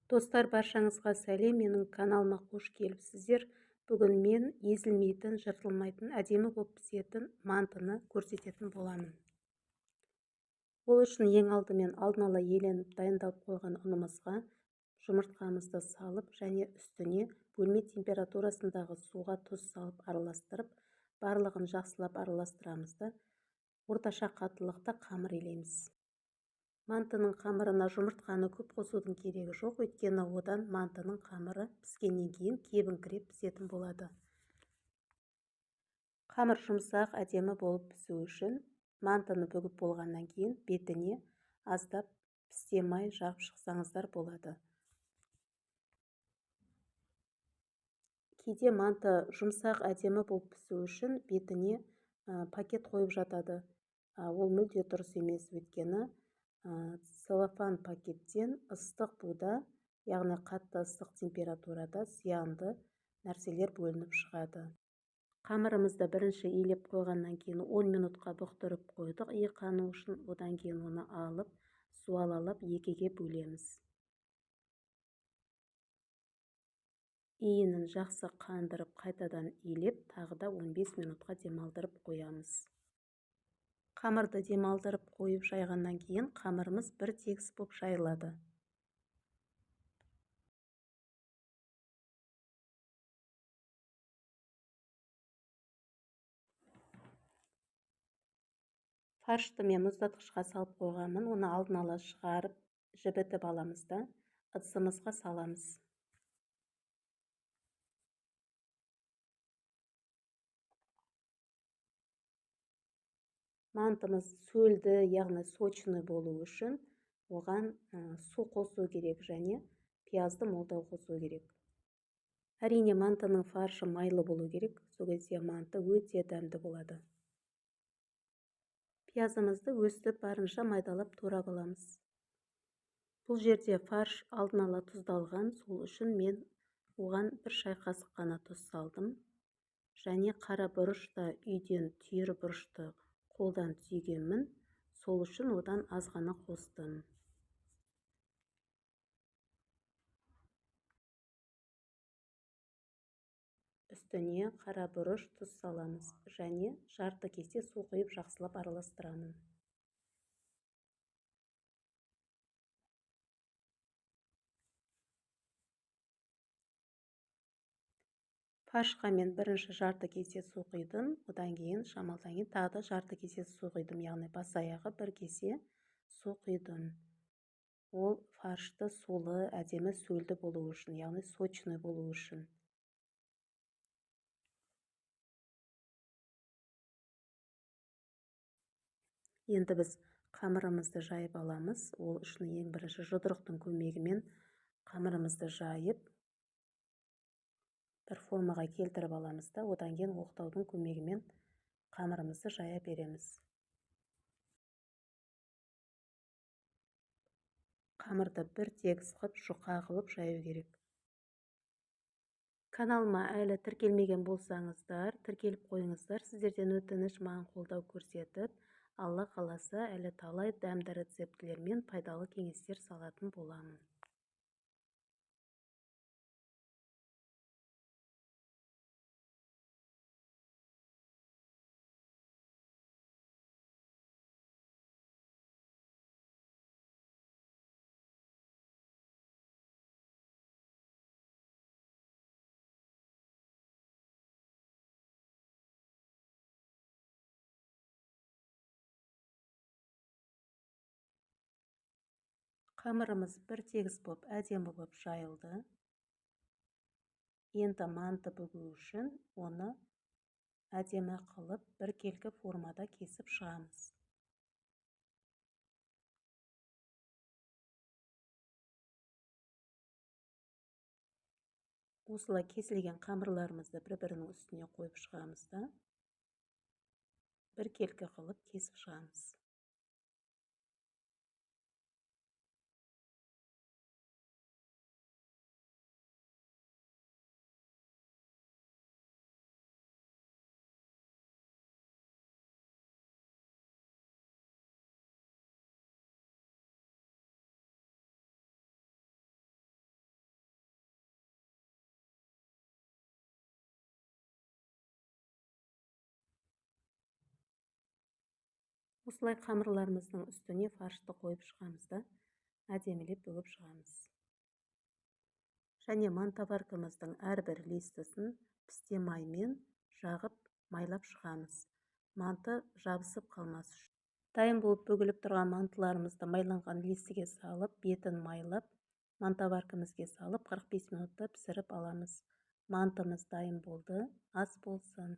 Достар, баршаңызға сәлем, менің каналыма қош келіпсіздер. Бүгін мен езілмейтін, жыртылмайтын, әдемі болып пісетін мантыны көрсететін боламын. Ол үшін ең алдымен алдын ала еленіп дайындалып қойған ұнымызға жұмыртқамызды салып және үстіне бөлме температурасындағы суға тұз салып араластырып, барлығын жақсылап араластырамыз да орташа қаттылықта қамыр илейміз. Мантының қамырына жұмыртқаны көп қосудың керегі жоқ, өйткені одан мантының қамыры піскеннен кейін кебіңкіреп пісетін болады. Қамыр жұмсақ, әдемі болып пісу үшін мантыны бүгіп болғаннан кейін бетіне аздап пісте май жағып шықсаңыздар болады. Кейде манты жұмсақ, әдемі болып пісу үшін бетіне пакет қойып жатады. Ол мүлде дұрыс емес, өйткені целлофан пакеттен ыстық буда, яғни қатты ыстық температурада зиянды нәрселер бөлініп шығады. Қамырымызды бірінші илеп қойғаннан кейін 10 минутқа бұқтырып қойдық иыққану үшін. Одан кейін оны алып, суалалап екіге бөлеміз. Иінін жақсы қандырып, қайтадан илеп, тағы да 15 минутқа демалдырып қоямыз. Қамырды демалдырып қойып жайғаннан кейін қамырымыз бір тегіс болып жайылады. Фаршты мен мұздатқышқа салып қойғанмын. Оны алдын ала шығарып, жібітіп аламыз да ыдысымызға саламыз. Мантымыз сөлді, яғни сочный болу үшін оған су қосу керек және пиязды молдау қосу керек. Әрине, мантының фаршы майлы болу керек, сол кезде манты өте дәмді болады. Пиязымызды өстіп барынша майдалап турап аламыз. Бұл жерде фарш алдын ала тұздалған, сол үшін мен оған бір шай қасық қана тұз салдым. Және қара бұрышта үйден түйір бұрышты қолдан түйгенмін, сол үшін одан аз ғана қостым. Үстіне қара бұрыш тұз саламыз және жарты кесе су құйып жақсылап араластырамын. Фаршқа мен бірінші жарты кесе су құйдым, одан кейін шамалдан кейін тағы да жарты кесе су құйдым, яғни бас аяғы бір кесе су құйдым. Ол фаршты сулы, әдемі сөлді болу үшін, яғни сочный болу үшін. Енді біз қамырымызды жайып аламыз. Ол үшін ең бірінші жұдырықтың көмегімен қамырымызды жайып, бір формаға келтіріп аламыз да, одан кейін оқтаудың көмегімен қамырымызды жая береміз. Қамырды бір тегіс қылып, жұқа қылып жаю керек. Каналыма әлі тіркелмеген болсаңыздар, тіркеліп қойыңыздар. Сіздерден өтініш, маған қолдау көрсетіп, Алла қаласа әлі талай дәмді рецептілер мен пайдалы кеңестер салатын боламын. Қамырымыз бір тегіс болып, әдемі болып жайылды. Енді манты бүгу үшін оны әдемі қылып біркелкі формада кесіп шығамыз. Осылай кесілген қамырларымызды бір-бірінің үстіне қойып шығамыз да біркелкі қылып кесіп шығамыз. Осылай қамырларымыздың үстіне фаршты қойып шығамыз да, әдемілеп бүгіп шығамыз. Және мантоваркамыздың әрбір листісін пісте маймен жағып майлап шығамыз. Манты жабысып қалмас үшін. Дайын болып бүгіліп тұрған мантыларымызды майланған листіге салып, бетін майлап, мантоваркамызге салып 45 минутта пісіріп аламыз. Мантымыз дайын болды, ас болсын.